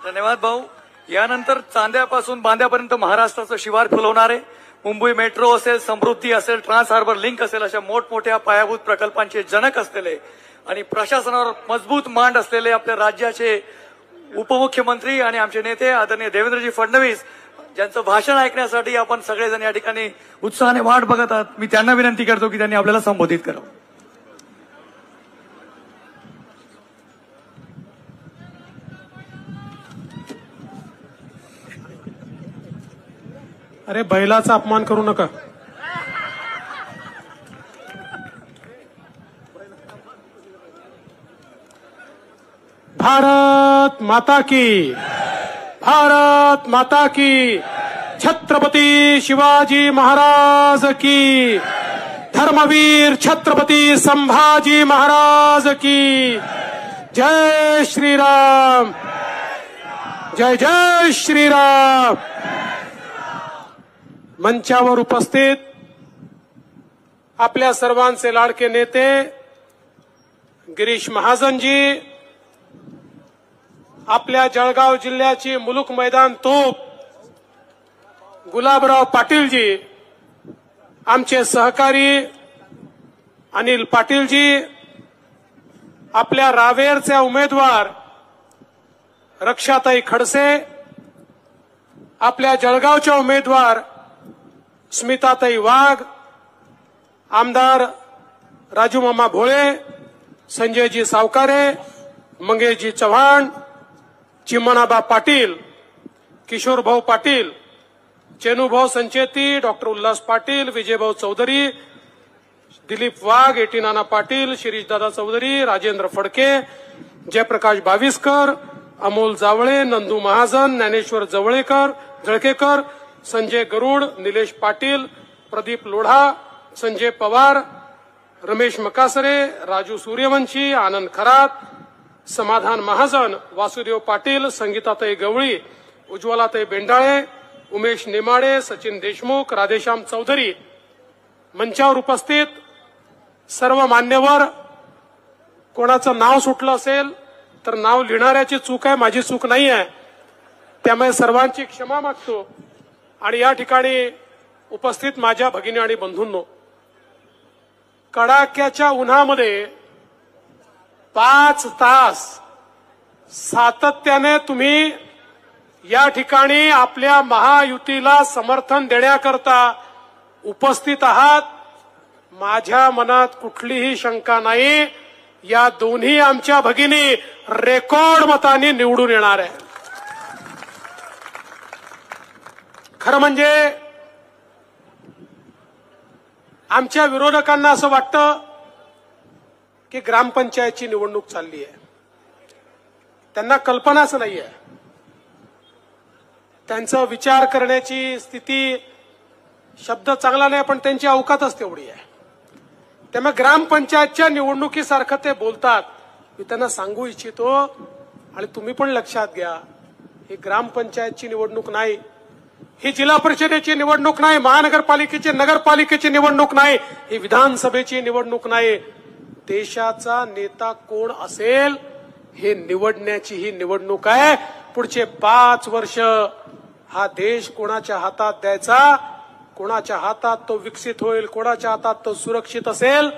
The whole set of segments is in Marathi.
धन्यवाद भाऊ. यानंतर चांद्यापासून बांद्यापर्यंत महाराष्ट्राचं शिवार फुलवणारे मुंबई मेट्रो असेल, समृद्धी असेल, ट्रान्स हार्बर लिंक असेल, अशा मोठमोठ्या पायाभूत प्रकल्पांचे जनक असलेले आणि प्रशासनावर मजबूत मांड असलेले आपल्या राज्याचे उपमुख्यमंत्री आणि आमचे नेते आदरणीय देवेंद्रजी फडणवीस ज्यांचं भाषण ऐकण्यासाठी आपण सगळेजण या ठिकाणी उत्साहाने वाट बघत आहात. मी त्यांना विनंती करतो की त्यांनी आपल्याला संबोधित करावं. अरे बैलाचा अपमान करू नका. भारत माता की, भारत माता की, छत्रपती शिवाजी महाराज की, धर्मवीर छत्रपती संभाजी महाराज की. जय श्रीराम, जय जय श्रीराम. मंचावर उपस्थित आपल्या सर्वांचे लाडके नेते गिरीश महाजनजी, आपल्या जळगाव जिल्ह्याची मुलुक मैदान तोप गुलाबराव पाटीलजी, आमचे सहकारी अनिल पाटीलजी, आपल्या रावेरच्या उमेदवार रक्षाताई खडसे, आपल्या जळगावच्या उमेदवार स्मिताताई वाघ, आमदार राजूमामा भोळे, संजयजी सावकारे, मंगेशजी चव्हाण, चिमणाबा पाटील, किशोरभाऊ पाटील, चेनूभाऊ संचेती, डॉक्टर उल्हास पाटील, विजयभाऊ चौधरी, दिलीप वाघ, एटीनाना पाटील, शिरीषदादा चौधरी, राजेंद्र फडके, जयप्रकाश बाविस्कर, अमोल जावळे, नंदू महाजन, ज्ञानेश्वर जळकेकर, संजय गरुड, निलेश पाटील, प्रदीप लोढा, संजय पवार, रमेश मकासरे, राजू सूर्यवंशी, आनंद खरात, समाधान महाजन, वासुदेव पाटील, संगीताताई गवळी, उज्ज्वलाताई बेंडाळे, उमेश नेमाडे, सचिन देशमुख, राधेश्याम चौधरी. मंचावर उपस्थित सर्व मान्यवर, कोणाचं नाव सुटलं असेल तर नाव लिहिणाऱ्याची चूक आहे, माझी चूक नाही आहे, त्यामुळे सर्वांची क्षमा मागतो. आणि या ठिकाणी उपस्थित माझ्या भगिनी आणि बंधूंनो, कडाक्याच्या उन्हामध्ये 5 तास सातत्याने तुम्ही या ठिकाणी आपल्या महायुतीला समर्थन देण्याकरता उपस्थित आहात. माझ्या मनात कुठलीही शंका नाही, या दोन्ही आमच्या भगिनी रेकॉर्ड मतांनी निवडून येणार आहे. खरं म्हणजे आमच्या विरोधकांना असं वाटतं की ग्रामपंचायतची निवडणूक चालली आहे. त्यांना कल्पनाच नाहीये, त्यांचा विचार करण्याची स्थिती, शब्द चांगला नाही पण त्यांची अवकातच तेवढी आहे. त्यामुळे ग्रामपंचायतच्या निवडणुकीसारखं ते बोलतात. मी त्यांना सांगू इच्छितो आणि तुम्ही पण लक्षात घ्या, ही ग्रामपंचायतची निवडणूक नाही, ही जिल्हा परिषदेची निवडणूक नाही, महानगरपालिकेची नगरपालिकेची निवडणूक नाही, ही विधानसभेची निवडणूक नाही. देशाचा नेता कोण असेल हे निवडण्याची ही निवडणूक आहे. पुढचे 5 वर्ष हा देश कोणाच्या हातात द्यायचा, कोणाच्या हातात तो विकसित होईल, कोणाच्या हातात तो सुरक्षित असेल,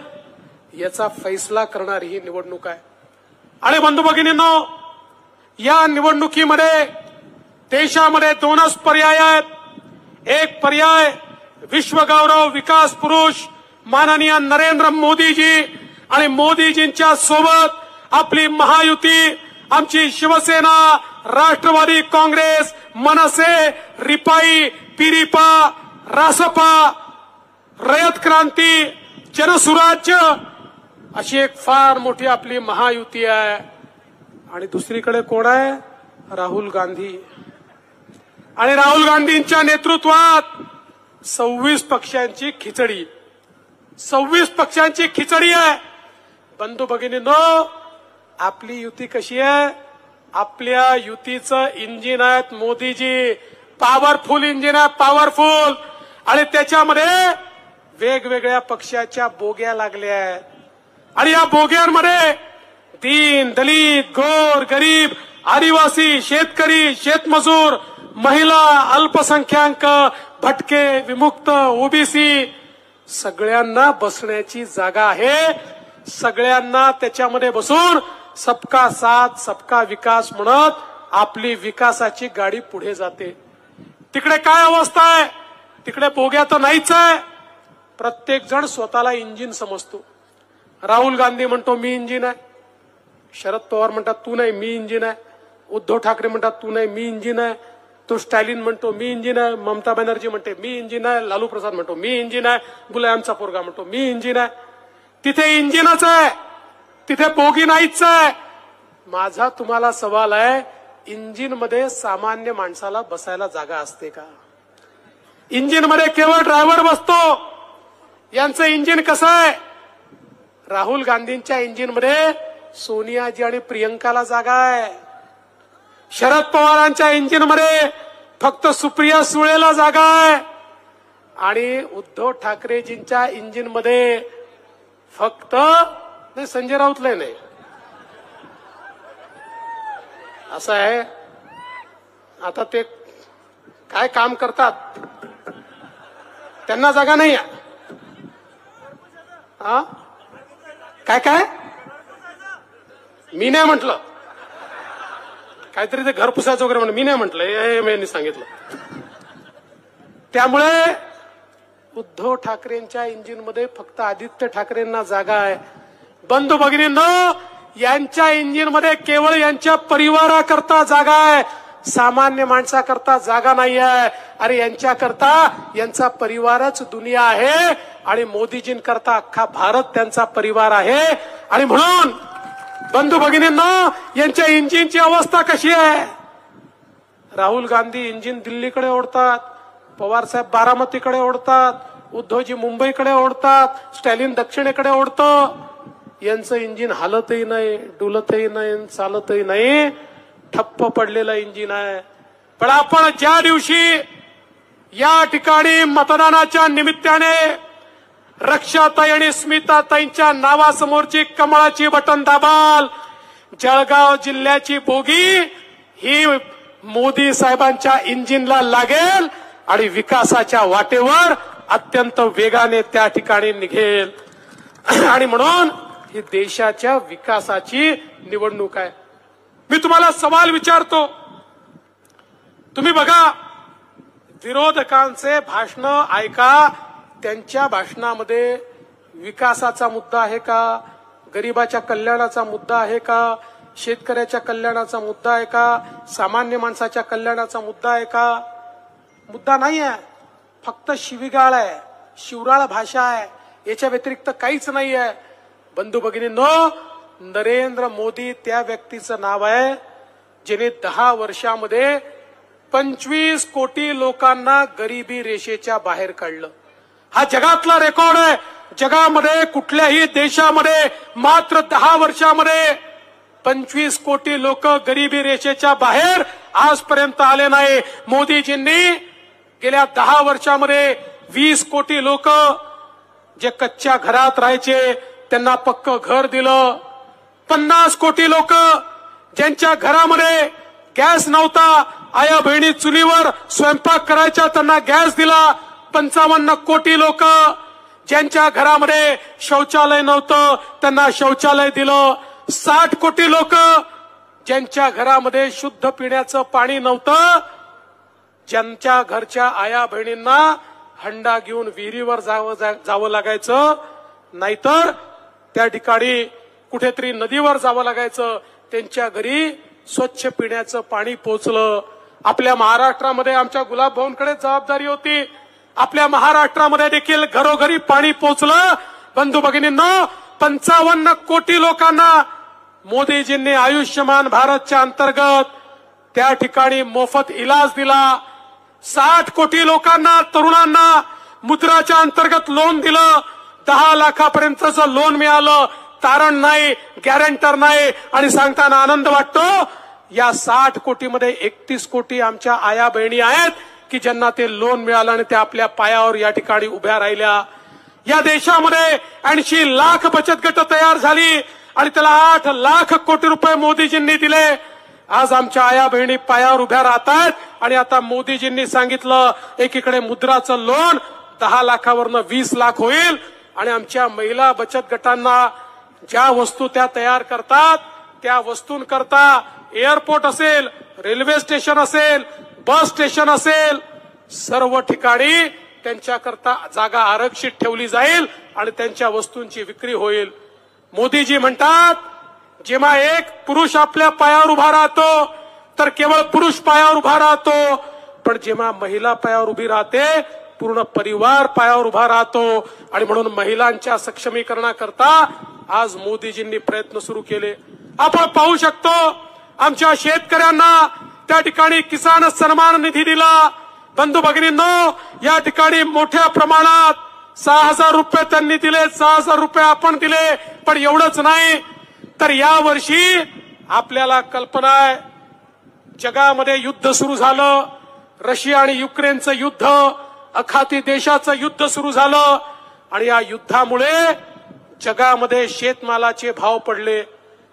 याचा फैसला करणारी ही निवडणूक आहे. आणि बंधू भगिनींनो, या निवडणुकीमध्ये देशामध्ये 2च पर्याय आहेत. एक पर्याय विश्वगौरव विकास पुरुष माननीय नरेंद्र मोदीजी आणि मोदीजींच्या सोबत आपली महायुती, आमची शिवसेना, राष्ट्रवादी काँग्रेस, मनसे, रिपाई, पिरिपा, रासपा, रयत क्रांती, जनसुराज्य अशी एक फार मोठी आपली महायुती आहे. आणि दुसरीकडे कोण आहे? राहुल गांधी. आणि राहुल गांधींच्या नेतृत्वात 26 पक्षांची खिचडी, 26 पक्षांची खिचडी आहे. बंधू भगिनींनो, आपली युती कशी आहे? आपल्या युतीचं इंजिन आहेत मोदीजी, पॉवरफुल इंजिन आहे, पॉवरफुल. आणि त्याच्यामध्ये वेगवेगळ्या पक्षाच्या बोग्या लागल्या आहेत. आणि या बोग्यांमध्ये दीन दलित गोर गरीब आदिवासी शेतकरी शेतमजूर महिला अल्पसंख्याक भटके विमुक्त ओबीसी सगळ्यांना बसण्याची जागा आहे. सगळ्यांना त्याच्यामध्ये बसून सबका साथ सबका विकास म्हणत आपली विकासाची गाडी पुढे जाते. तिकडे काय अवस्था आहे? तिकडे बोग्या तर नाहीच आहे. प्रत्येक जण स्वतःला इंजिन समजतो. राहुल गांधी म्हणतो मी इंजिन आहे, शरद पवार म्हणतात तू नाही मी इंजिन आहे, उद्धव ठाकरे म्हणतात तू नाही मी इंजिन आहे, तो स्टॅलिन म्हणतो मी इंजिन आहे, ममता बॅनर्जी म्हणते मी इंजिन आहे, लालू प्रसाद म्हणतो मी इंजिन आहे, मुलायमचा पोरगा म्हणतो मी इंजिन आहे. तिथे इंजिनच आहे, तिथे बोगी नाहीच आहे. माझा तुम्हाला सवाल आहे, इंजिन मध्ये सामान्य माणसाला बसायला जागा असते का? इंजिन मध्ये केवळ ड्रायव्हर बसतो. यांचं इंजिन कसं आहे? राहुल गांधींच्या इंजिन मध्ये सोनियाजी आणि प्रियंकाला जागा आहे. शरद पवारांच्या इंजिन मध्ये फक्त सुप्रिया सुळेला जागा आहे. आणि उद्धव ठाकरेजींच्या इंजिन मध्ये फक्त संजय राऊतले नाही. असं आहे. आता ते काय काम करतात त्यांना जागा नाही आहे. काय काय मी नाही म्हटलं, काहीतरी ते घर पुसायचं वगैरे म्हणून मी नाही म्हटलं, मी सांगितलं. त्यामुळे उद्धव ठाकरेंच्या इंजिन मध्ये फक्त आदित्य ठाकरेंना जागा आहे. बंधू भगिनींनो, यांच्या इंजिन मध्ये केवळ यांच्या परिवाराकरता जागा आहे, सामान्य माणसाकरता जागा नाही आहे. अरे यांच्याकरता यांचा परिवारच दुनिया आहे आणि मोदीजींकरता अख्खा भारत त्यांचा परिवार आहे. आणि म्हणून बंधू भगिनींनो, यांच्या इंजिनची अवस्था कशी आहे? राहुल गांधी इंजिन दिल्लीकडे ओढतात, पवार साहेब बारामतीकडे ओढतात, उद्धवजी मुंबईकडे ओढतात, स्टॅलिन दक्षिणेकडे ओढतं. यांचं इंजिन हालतही नाही, डुलतही नाही, चालतही नाही, ठप्प पडलेलं इंजिन आहे. पण आपण ज्या दिवशी या ठिकाणी मतदानाच्या निमित्ताने रक्षाताई आणि स्मिताताईंच्या नावासमोरची कमळाची बटन दाबाल, जळगाव जिल्ह्याची बोगी ही मोदी साहेबांच्या इंजिनला लागेल आणि विकासाच्या वाटेवर अत्यंत वेगाने त्या ठिकाणी निघेल. आणि म्हणून ही देशाच्या विकासाची निवडणूक आहे. मी तुम्हाला सवाल विचारतो, तुम्ही बघा विरोधकांचे भाषण ऐका, त्यांच्या भाषणामध्ये विकासाचा मुद्दा आहे का, गरिबाच्या कल्याणाचा मुद्दा आहे का, शेतकऱ्याच्या कल्याणाचा मुद्दा आहे का, सामान्य माणसाच्या कल्याणाचा मुद्दा आहे का? मुद्दा नाही आहे. फक्त शिवीगाळ आहे, शिवराळ भाषा आहे, याच्या व्यतिरिक्त काहीच नाही आहे. बंधू भगिनींनो, नरेंद्र मोदी त्या व्यक्तीचं नाव आहे ज्याने 10 वर्षामध्ये 25 कोटी लोकांना गरिबी रेषेच्या बाहेर काढलं. हा जगातला रेकॉर्ड आहे. जगामध्ये कुठल्याही देशामध्ये मात्र 10 वर्षामध्ये 25 कोटी लोक गरिबी रेषेच्या बाहेर आजपर्यंत आले नाही. मोदीजींनी गेल्या 10 वर्षामध्ये 20 कोटी लोक जे कच्च्या घरात राहायचे त्यांना पक्क घर दिलं. 50 कोटी लोक ज्यांच्या घरामध्ये गॅस नव्हता, आया बहिणी चुलीवर स्वयंपाक करायच्या, त्यांना गॅस दिला. 55 कोटी लोक ज्यांच्या घरामध्ये शौचालय नव्हतं त्यांना शौचालय दिलं. 60 कोटी लोक ज्यांच्या घरामध्ये शुद्ध पिण्याचं पाणी नव्हतं, ज्यांच्या घरच्या आया बहिणींना हंडा घेऊन विहिरीवर जावं लागायचं, नाहीतर त्या ठिकाणी कुठेतरी नदीवर जावं लागायचं, त्यांच्या घरी स्वच्छ पिण्याचं पाणी पोचलं. आपल्या महाराष्ट्रामध्ये आमच्या गुलाब भाऊंकडे जबाबदारी होती. आपल्या महाराष्ट्रामध्ये देखील घरोघरी पाणी पोचलं. बंधू भगिनींनो, 55 कोटी लोकांना मोदीजींनी आयुष्यमान भारतच्या अंतर्गत त्या ठिकाणी मोफत इलाज दिला. 60 कोटी लोकांना, तरुणांना मुद्राच्या अंतर्गत लोन दिलं. 10 लाखापर्यंतचं लोन मिळालं. तारण नाही, गॅरंटर नाही. आणि सांगताना आनंद वाटतो, या 60 कोटीमध्ये 31 कोटी आमच्या आया बहिणी आहेत की ज्यांना ते लोन मिळालं आणि त्या आपल्या पायावर या ठिकाणी उभ्या राहिल्या. या देशामध्ये 80 लाख बचत गट तयार झाली आणि त्याला 8 लाख कोटी रुपये मोदीजींनी दिले. आज आमच्या आया बहिणी पायावर उभ्या राहतात. आणि आता मोदीजींनी सांगितलं एकीकडे मुद्राचं लोन 10 लाखावरनं 20 लाख होईल. आणि आमच्या महिला बचत गटांना ज्या वस्तू त्या तयार करतात त्या वस्तूंकरता एअरपोर्ट असेल, रेल्वे स्टेशन असेल, बस स्टेशन असेल, सर्व ठिकाणी त्यांच्याकरता जागा आरक्षित ठेवली जाईल आणि त्यांच्या वस्तूंची विक्री होईल. मोदीजी म्हणतात जेव्हा एक पुरुष आपल्या पायावर उभा राहतो तर केवळ पुरुष पायावर उभा राहतो, पण जेव्हा महिला पायावर उभी राहते पूर्ण परिवार पायावर उभा राहतो. आणि म्हणून महिलांच्या सक्षमीकरणाकरता आज मोदीजींनी प्रयत्न सुरू केले. आपण पाहू शकतो आमच्या शेतकऱ्यांना त्या ठिकाणी किसान सन्मान निधी दिला. बंधू भगिनींनो, या ठिकाणी मोठ्या प्रमाणात 6,000 रुपये त्यांनी दिले, 6,000 रुपये आपण दिले. पण एवढंच नाही तर या वर्षी आपल्याला कल्पना आहे जगामध्ये युद्ध सुरू झालं. रशिया आणि युक्रेनचं युद्ध, अखाती देशाचं युद्ध सुरू झालं. आणि या युद्धामुळे जगामध्ये शेतमालाचे भाव पडले.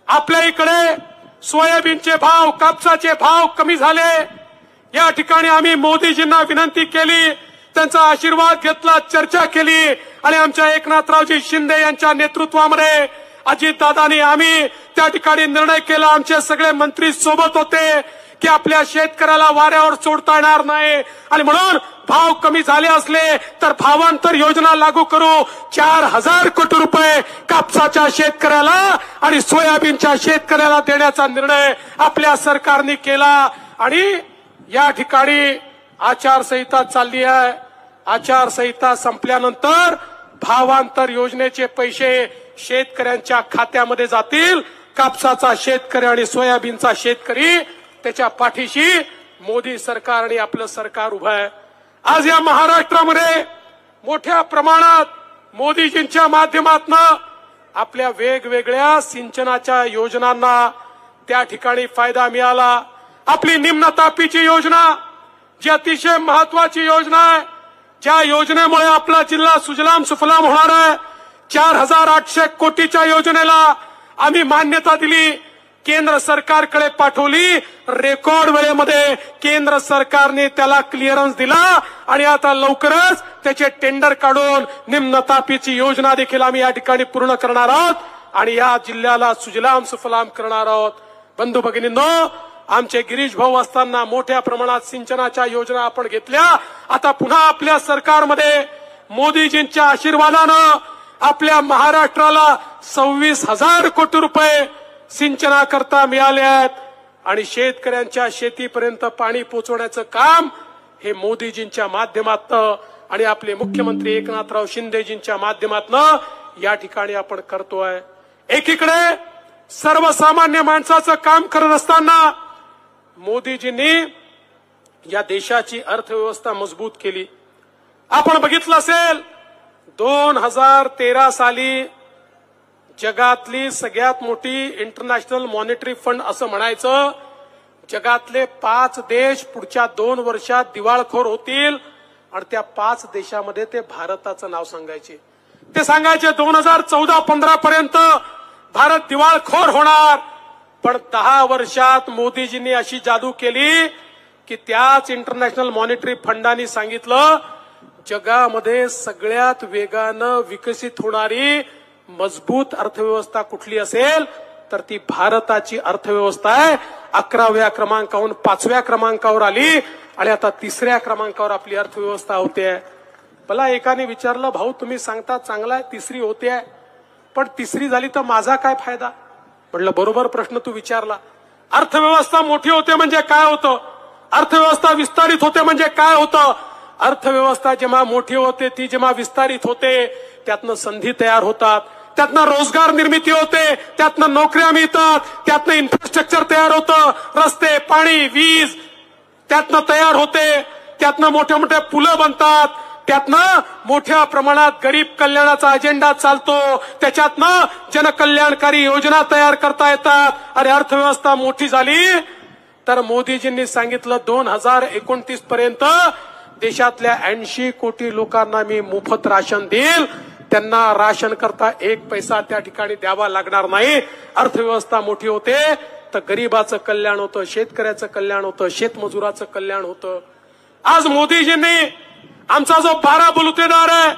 आपल्या इकडे सोयाबीनचे भाव, कापसाचे भाव कमी झाले. या ठिकाणी आम्ही मोदीजींना विनंती केली, त्यांचा आशीर्वाद घेतला, चर्चा केली. आणि आमच्या एकनाथरावजी शिंदे यांच्या नेतृत्वामध्ये अजितदादांनी आम्ही त्या ठिकाणी निर्णय केला. आमचे सगळे मंत्री सोबत होते की आपल्या शेतकऱ्याला वाऱ्यावर सोडता येणार नाही. आणि म्हणून भाव कमी झाले असले तर भावांतर योजना लागू करू. 4,000 कोटी रुपये कापसाच्या शेतकऱ्याला आणि सोयाबीनच्या शेतकऱ्याला देण्याचा निर्णय आपल्या सरकारने केला. आणि या ठिकाणी आचारसंहिता चालली आहे. आचारसंहिता संपल्यानंतर भावांतर योजनेचे पैसे शेतकऱ्यांच्या खात्यामध्ये जातील. कापसाचा शेतकरी आणि सोयाबीनचा शेतकरी त्याच्या पाठीशी मोदी सरकार आणि आपलं सरकार उभं आहे. आज या महाराष्ट्रामध्ये मोठ्या प्रमाणात मोदीजींच्या माध्यमातून आपल्या वेगवेगळ्या सिंचनाच्या योजनांना त्या ठिकाणी फायदा मिळाला. आपली निम्न तापीची योजना जी अतिशय महत्वाची योजना आहे, ज्या योजनेमुळे आपला जिल्हा सुजलाम सुफलाम होणार आहे. 4,800 कोटीच्या योजनेला आम्ही मान्यता दिली, केंद्र सरकारकडे पाठवली. रेकॉर्ड वेळेमध्ये केंद्र सरकारने त्याला क्लिअरन्स दिला आणि आता लवकरच त्याचे टेंडर काढून निम्न तापीची योजना देखील आम्ही या ठिकाणी पूर्ण करणार आहोत आणि या जिल्ह्याला सुजलाम सुफलाम करणार आहोत. बंधू भगिनींनो, आमचे गिरीश भाऊ असताना मोठ्या प्रमाणात सिंचनाच्या योजना आपण घेतल्या. आता पुन्हा आपल्या सरकारमध्ये मोदीजींच्या आशीर्वादानं आपल्या महाराष्ट्राला 26,000 कोटी रुपये सिंचनाकरता मिळाले आहेत. आणि शेतकऱ्यांच्या शेतीपर्यंत पाणी पोहोचवण्याचं काम हे मोदीजींच्या माध्यमातून आणि आपले मुख्यमंत्री एकनाथराव शिंदेजींच्या माध्यमातून या ठिकाणी आपण करतोय. एकीकडे सर्वसामान्य माणसाचं काम करत असताना मोदीजींनी या देशाची अर्थव्यवस्था मजबूत केली. आपण बघितलं असेल 2013 साली जगातली सगळ्यात मोठी इंटरनॅशनल मॉनिटरी फंड असं म्हणायचं जगातले 5 देश पुढच्या 2 वर्षात दिवाळखोर होतील आणि त्या 5 देशामध्ये ते भारताचं नाव सांगायचे. ते सांगायचे 2014-15 पर्यंत भारत दिवाळखोर होणार. पण 10 वर्षात मोदीजींनी अशी जादू केली की त्याच इंटरनॅशनल मॉनिटरी फंडाने सांगितलं जगामध्ये सगळ्यात वेगानं विकसित होणारी मजबूत अर्थव्यवस्था कुठली असेल तर ती भारताची अर्थव्यवस्था आहे. 11व्या क्रमांकावरून 5व्या क्रमांकावर आली आणि आता 3ऱ्या क्रमांकावर आपली अर्थव्यवस्था होते. मला एकाने विचारलं, भाऊ तुम्ही सांगता चांगला आहे 3री होते पण 3री झाली तर माझा काय फायदा? म्हटलं बरोबर प्रश्न तू विचारला. अर्थव्यवस्था मोठी होते म्हणजे काय होतं? अर्थव्यवस्था विस्तारित होते म्हणजे काय होतं? अर्थव्यवस्था जेव्हा मोठी होते ती जेव्हा विस्तारित होते त्यातनं संधी तयार होतात, त्यातनं रोजगार निर्मिती होते, त्यातनं नोकऱ्या मिळतात, त्यातनं इन्फ्रास्ट्रक्चर तयार होतं, रस्ते, पाणी, वीज त्यातनं तयार होते, त्यातनं मोठ्या मोठ्या पुलं बनतात, त्यातनं मोठ्या प्रमाणात गरीब कल्याणाचा अजेंडा चालतो, त्याच्यातनं जनकल्याणकारी योजना तयार करता येतात. आणि अर्थव्यवस्था मोठी झाली तर मोदीजींनी सांगितलं 2029 पर्यंत देशातल्या 80 कोटी लोकांना मी मोफत राशन देईल. त्यांना राशन करता एक पैसा त्या ठिकाणी द्यावा लागणार नाही. अर्थव्यवस्था मोठी होते तर गरीबाचं कल्याण होतं, शेतकऱ्याचं कल्याण होतं, शेतमजुराचं कल्याण होतं. आज मोदीजींनी आमचा जो 12 बलुतेदार आहे,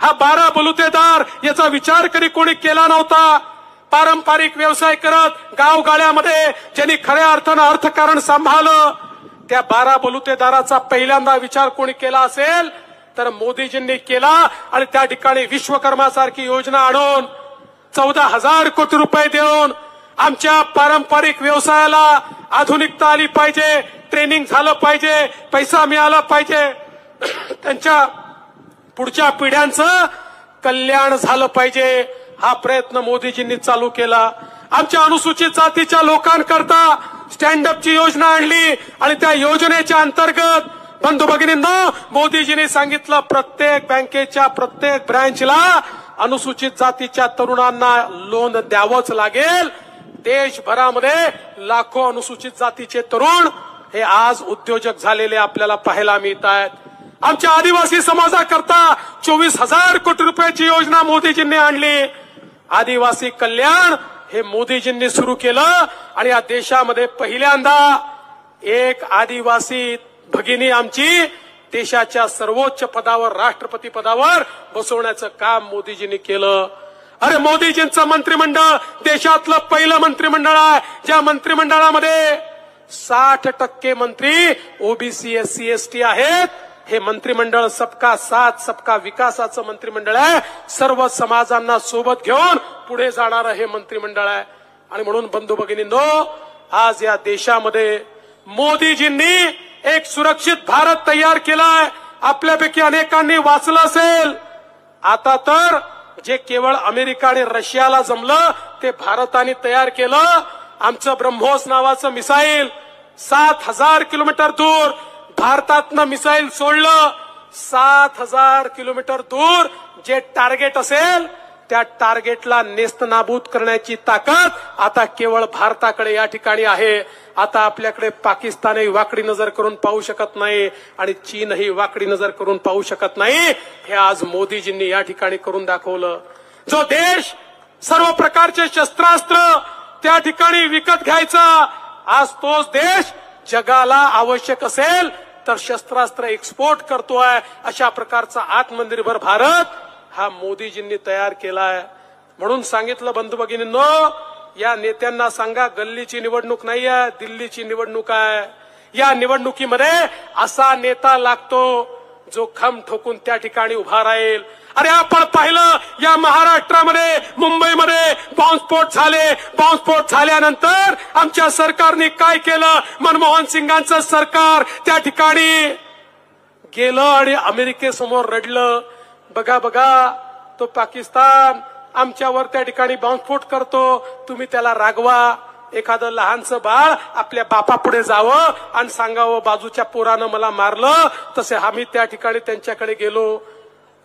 हा 12 बलुतेदार याचा विचार कधी कोणी केला नव्हता. पारंपरिक व्यवसाय करत गावगाड्यामध्ये ज्यांनी खऱ्या अर्थानं अर्थकारण सांभाळलं, त्या 12 बलुतेदाराचा पहिल्यांदा विचार कोणी केला असेल तर मोदीजींनी केला. आणि त्या ठिकाणी विश्वकर्मासारखी योजना आणून 14,000 कोटी रुपये देऊन आमच्या पारंपरिक व्यवसायाला आधुनिकता आली पाहिजे, ट्रेनिंग झालं पाहिजे, पैसा मिळाला पाहिजे, त्यांच्या पुढच्या पिढ्यांचं कल्याण झालं पाहिजे, हा प्रयत्न मोदीजींनी चालू केला. आमच्या अनुसूचित जातीच्या लोकांकरता स्टँडअपची योजना आणली आणि त्या योजनेच्या अंतर्गत बंधू भगिनींनो, मोदीजींनी सांगितलं प्रत्येक बँकेच्या प्रत्येक ब्रँचला अनुसूचित जातीच्या तरुणांना लोन द्यावंच लागेल. देशभरामध्ये लाखो अनुसूचित जातीचे तरुण हे आज उद्योजक झालेले आपल्याला पाहायला मिळत आहेत. आमच्या आदिवासी समाजाकरता 24,000 कोटी रुपयाची योजना मोदीजींनी आणली. आदिवासी कल्याण हे मोदीजींनी सुरू केलं आणि या देशामध्ये पहिल्यांदा एक आदिवासी भगिनी आमची देशाच्या सर्वोच्च पदावर, राष्ट्रपती पदावर बसवण्याचं काम मोदीजींनी केलं. अरे मोदीजींचं मंत्रिमंडळ देशातलं पहिलं मंत्रिमंडळ आहे, ज्या मंत्रिमंडळामध्ये 60% मंत्री ओबीसी, एससी, एसटी आहेत. हे मंत्रिमंडळ सबका साथ सबका विकासाचं मंत्रिमंडळ आहे. सर्व समाजांना सोबत घेऊन पुढे जाणारं हे मंत्रिमंडळ आहे. आणि म्हणून बंधू भगिनींनो, आज या देशामध्ये मोदीजींनी एक सुरक्षित भारत तयार केलाय. आपल्यापैकी अनेकांनी वाचलं असेल. आता तर जे केवळ अमेरिका आणि रशियाला जमलं ते भारताने तयार केलं. आमचं ब्रह्मोस नावाचं मिसाईल 7,000 किलोमीटर दूर भारतातनं मिसाईल सोडलं. 7,000 किलोमीटर दूर जे टार्गेट असेल त्या टार्गेटला नेस्तनाबूत करण्याची ताकद आता केवळ भारताकडे या ठिकाणी आहे. आता आपल्याकडे पाकिस्तानही वाकडी नजर करून पाहू शकत नाही आणि चीनही वाकडी नजर करून पाहू शकत नाही. हे आज मोदीजींनी या ठिकाणी करून दाखवलं. जो देश सर्व प्रकारचे शस्त्रास्त्र त्या ठिकाणी विकत घ्यायचा, आज तोच देश जगाला आवश्यक असेल तर शस्त्रास्त्र एक्सपोर्ट करतोय. अशा प्रकारचा आत्मनिर्भर भारत हा मोदीजींनी तयार केलाय. म्हणून सांगितलं बंधू भगिनींनो, या नेत्यांना सांगा गल्लीची निवडणूक नाही आहे, दिल्लीची निवडणूक आहे. या निवडणुकीमध्ये असा नेता लागतो जो खम ठोकून त्या ठिकाणी उभा राहील. अरे आपण पाहिलं या महाराष्ट्रामध्ये, मुंबईमध्ये बॉम्बस्फोट झाले. बॉम्बस्फोट झाल्यानंतर आमच्या सरकारने काय केलं? मनमोहन सिंगांचं सरकार त्या ठिकाणी गेलं आणि अमेरिकेसमोर रडलं. बघा बघा, तो पाकिस्तान आमच्यावर त्या ठिकाणी बॉम्बस्फोट करतो, तुम्ही त्याला रागवा. एखादं लहानसं बाळ आपल्या बापापुढे जावं आणि सांगावं बाजूच्या पोरानं मला मारलं. तसे आम्ही त्या ठिकाणी त्यांच्याकडे गेलो,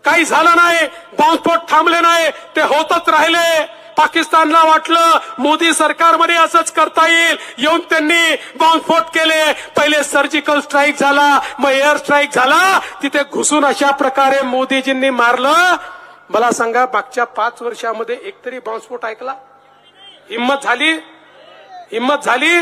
काही झालं नाही, बॉम्बस्फोट थांबले नाही, ते होतच राहिले. पाकिस्तानला वाटलं मोदी सरकारमध्ये असंच करता येईल, येऊन त्यांनी बॉम्बस्फोट केले. पहिले सर्जिकल स्ट्राईक झाला, मग एअर स्ट्राईक झाला, तिथे घुसून अशा प्रकारे मोदीजींनी मारलं. मला सांगा, मागच्या 5 वर्षामध्ये एकतरी बॉम्बस्फोट ऐकला? हिम्मत झाली? हिम्मत झाली?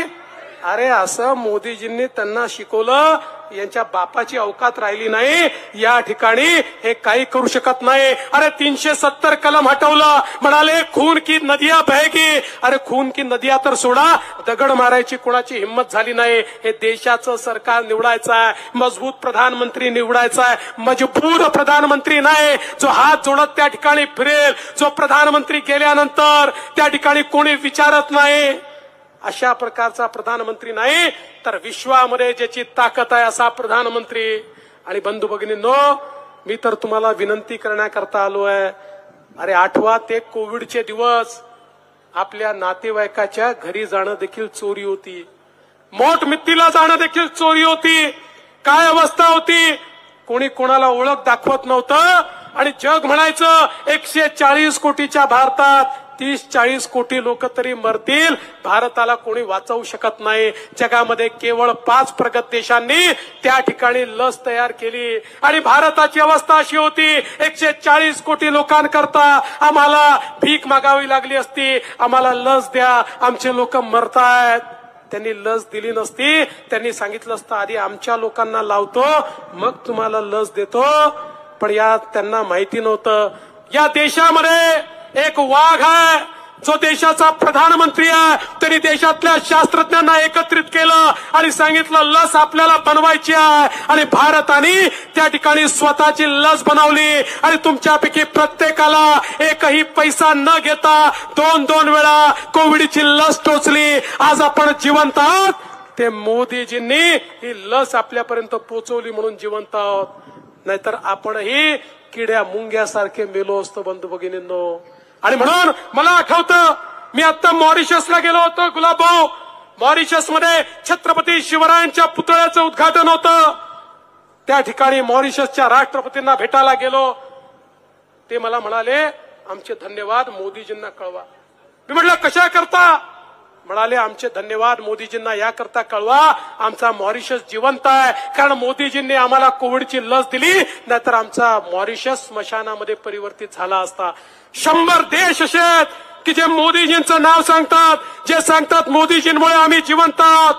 अरे असं मोदीजींनी त्यांना शिकवलं. यांच्या बापाची अवकात राहिली नाही. या ठिकाणी हे काही करू शकत नाही. अरे 370 कलम हटवलं, म्हणाले खून की नदिया बहेगी. अरे खून की नदिया तर सोडा, दगड मारायची कोणाची हिंमत झाली नाही. हे देशाचं सरकार निवडायचं आहे, मजबूत प्रधानमंत्री निवडायचा आहे, मजबूर प्रधानमंत्री नाही जो हात जोडत त्या ठिकाणी फिरेल, जो प्रधानमंत्री गेल्यानंतर त्या ठिकाणी कोणी विचारत नाही. अशा प्रकारचा प्रधानमंत्री नाही तर विश्वामध्ये ज्याची ताकद आहे असा प्रधानमंत्री. आणि बंधू भगिनींनो, मी तर तुम्हाला विनंती करण्याकरता आलो आहे. अरे आठवा ते कोविडचे दिवस, आपल्या नातेवाईकाच्या घरी जाणं देखील चोरी होती, मोठमित्तीला जाणं देखील चोरी होती. काय अवस्था होती? कोणी कोणाला ओळख दाखवत नव्हतं आणि जग म्हणायचं 140 कोटीच्या भारतात 30-40 कोटी लोक तरी मरतील, भारताला कोणी वाचवू शकत नाही. जगामध्ये केवळ 5 प्रगत देशांनी त्या ठिकाणी लस तयार केली आणि भारताची अवस्था अशी होती, 140 कोटी लोकांकरता आम्हाला भीक मागावी लागली असती, आम्हाला लस द्या, आमचे लोक मरतायत. त्यांनी लस दिली नसती, त्यांनी सांगितलं असतं आधी आमच्या लोकांना लावतो मग तुम्हाला लस देतो. पण या त्यांना माहिती नव्हतं, या देशामध्ये एक वाघ आहे जो देशाचा प्रधानमंत्री आहे. त्यांनी देशातल्या शास्त्रज्ञांना एकत्रित केलं आणि सांगितलं लस आपल्याला बनवायची आहे आणि भारताने त्या ठिकाणी स्वतःची लस बनवली आणि तुमच्यापैकी प्रत्येकाला एकही पैसा न घेता 2-2 वेळा कोविडची लस टोचली. आज आपण जिवंत आहोत, ते मोदीजींनी ही लस आपल्यापर्यंत पोहोचवली म्हणून जिवंत आहोत. नाहीतर आपणही किड्या मुंग्यासारखे मेलो असतो बंधू भगिनींनो. आणि म्हणून मला आठवतं, मी आता मॉरिशसला गेलो होतो गुलाबभाऊ. मॉरिशसमध्ये छत्रपती शिवरायांच्या पुतळ्याचं उद्घाटन होतं. त्या ठिकाणी मॉरिशसच्या राष्ट्रपतींना भेटायला गेलो. ते मला म्हणाले आमचे धन्यवाद मोदीजींना कळवा. मी म्हटलं कशा करता? म्हणाले आमचे धन्यवाद मोदीजींना याकरता कळवा, आमचा मॉरिशस जिवंत आहे कारण मोदीजींनी आम्हाला कोविडची लस दिली, नाहीतर आमचा मॉरिशस स्मशानामध्ये परिवर्तित झाला असता. 100 देश असे आहेत की जे मोदीजींचं नाव सांगतात, जे सांगतात मोदीजींमुळे आम्ही जिवंत आहोत.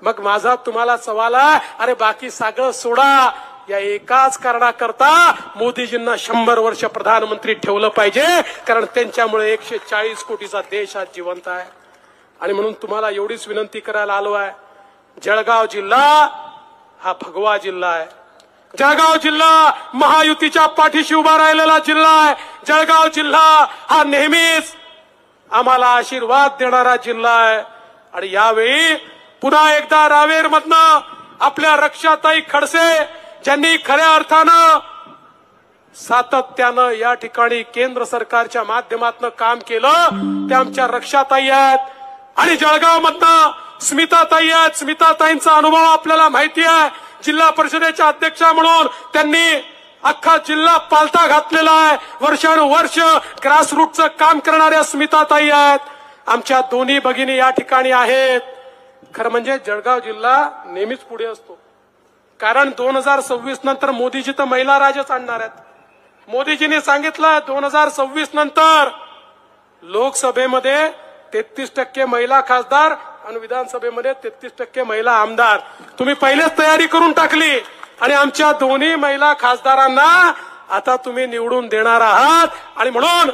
मग माझा तुम्हाला सवाल आहे, अरे बाकी सगळं सोडा, या एकाच कारणाकरता मोदीजींना 100 वर्ष प्रधानमंत्री ठेवलं पाहिजे, कारण त्यांच्यामुळे 140 कोटीचा देश आज जिवंत आहे. आणि म्हणून तुम्हाला एवढीच विनंती करायला आलो आहे, जळगाव जिल्हा हा भगवा जिल्हा आहे. जळगाव जिल्हा महायुतीच्या पाठीशी उभा राहिलेला जिल्हा आहे. जळगाव जिल्हा हा नेहमीच आम्हाला आशीर्वाद देणारा जिल्हा आहे. आणि यावेळी पुन्हा एकदा रावेरमधनं आपल्या रक्षाताई खडसे, ज्यांनी खऱ्या अर्थानं सातत्यानं या ठिकाणी केंद्र सरकारच्या माध्यमातून काम केलं, त्या आमच्या रक्षाताई आहेत. आणि जळगाव मधनं स्मिताताई आहेत. स्मिताताईंचा अनुभव आपल्याला माहिती आहे. जिल्हा परिषदेच्या अध्यक्षा म्हणून त्यांनी अख्खा जिल्हा पालथा घातलेला आहे. वर्षानुवर्ष ग्रासरूटचं काम करणाऱ्या स्मिताताई आहेत. आमच्या दोन्ही भगिनी या ठिकाणी आहेत. खरं म्हणजे जळगाव जिल्हा नेहमीच पुढे असतो, कारण 2026 नंतर मोदीजी तर महिला राजच आणणार आहेत. मोदीजींनी सांगितलं 2026 नंतर लोकसभेमध्ये 33% महिला खासदार आणि विधानसभेमध्ये 33% महिला आमदार. तुम्ही पहिलेच तयारी करून टाकली आणि आमच्या दोन्ही महिला खासदारांना आता तुम्ही निवडून देणार आहात. आणि म्हणून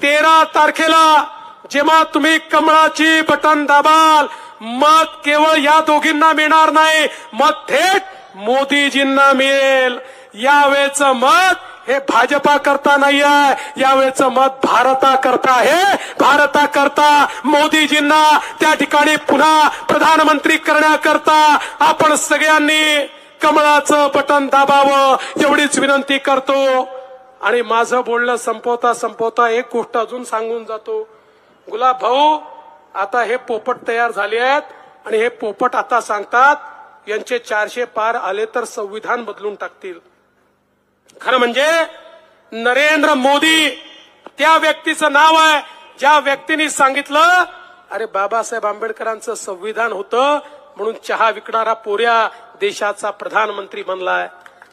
13 तारखेला जेव्हा तुम्ही कमळाची बटन दाबाल, मत केवळ या दोघींना मिळणार नाही, मत थेट मोदीजींना मिळेल. यावेळेचं मत हे भाजपा करता नाही आहे, यावेळेचं मत भारता करता आहे. भारता करता मोदीजींना त्या ठिकाणी पुन्हा प्रधानमंत्री करण्याकरता आपण सगळ्यांनी कमळाचं बटन दाबावं एवढीच विनंती करतो. आणि माझं बोलणं संपवता एक गोष्ट अजून सांगून जातो. गुलाब भाऊ, आता हे पोपट तयार झाले आहेत आणि हे पोपट आता सांगतात यांचे 400 पार आले तर संविधान बदलून टाकतील. खरं म्हणजे नरेंद्र मोदी त्या व्यक्तीचं नाव आहे ज्या व्यक्तीने सांगितलं अरे बाबासाहेब आंबेडकरांचं संविधान होतं म्हणून चहा विकणारा पोऱ्या देशाचा प्रधानमंत्री बनलाय.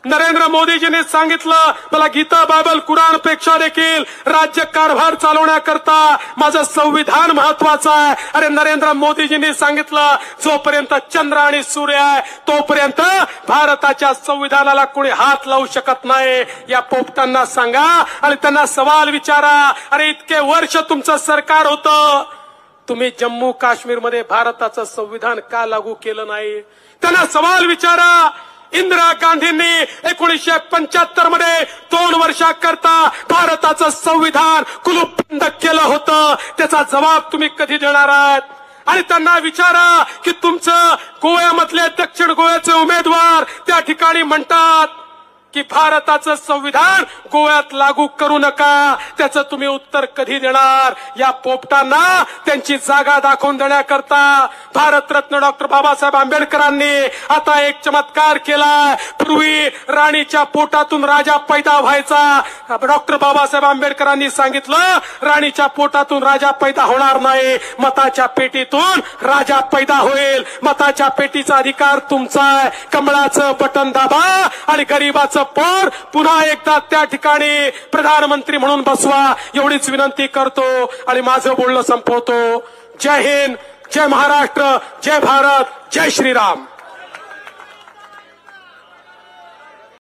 नरेंद्र मोदीजींनी सांगितलं मला गीता बायबल कुराणपेक्षा देखील राज्य कारभार चालवण्याकरता माझं संविधान महत्वाचं आहे. अरे नरेंद्र मोदीजींनी सांगितलं जोपर्यंत चंद्र आणि सूर्य आहे तोपर्यंत भारताच्या संविधानाला कोणी हात लावू शकत नाही. या पोपटांना सांगा आणि त्यांना सवाल विचारा, अरे इतके वर्ष तुमचं सरकार होतं, तुम्ही जम्मू काश्मीरमध्ये भारताचं संविधान का लागू केलं नाही? त्यांना सवाल विचारा. इंदिरा गांधींनी 1975 मध्ये 2 वर्षाकरता भारताचं संविधान कुलूपबंद केलं होतं, त्याचा जबाब तुम्ही कधी देणार आहात? आणि त्यांना विचारा की तुमचं गोव्यामधले दक्षिण गोव्याचे उमेदवार त्या ठिकाणी म्हणतात की भारताचं संविधान गोव्यात लागू करू नका, त्याचं तुम्ही उत्तर कधी देणार? या पोपटांना त्यांची जागा दाखवून देण्याकरता भारतरत्न डॉक्टर बाबासाहेब आंबेडकरांनी आता एक चमत्कार केला. पूर्वी राणीच्या पोटातून राजा पैदा व्हायचा. डॉक्टर बाबासाहेब आंबेडकरांनी सांगितलं राणीच्या पोटातून राजा पैदा होणार नाही, मताच्या पेटीतून राजा पैदा होईल. मताच्या पेटीचा अधिकार तुमचा आहे. कमळाचं बटन दाबा आणि गरीबाचं पोर पुन्हा एकदा त्या ठिकाणी प्रधानमंत्री म्हणून बसवा, एवढीच विनंती करतो आणि माझं बोलणं संपवतो. जय हिंद, जय महाराष्ट्र, जय भारत, जय श्रीराम.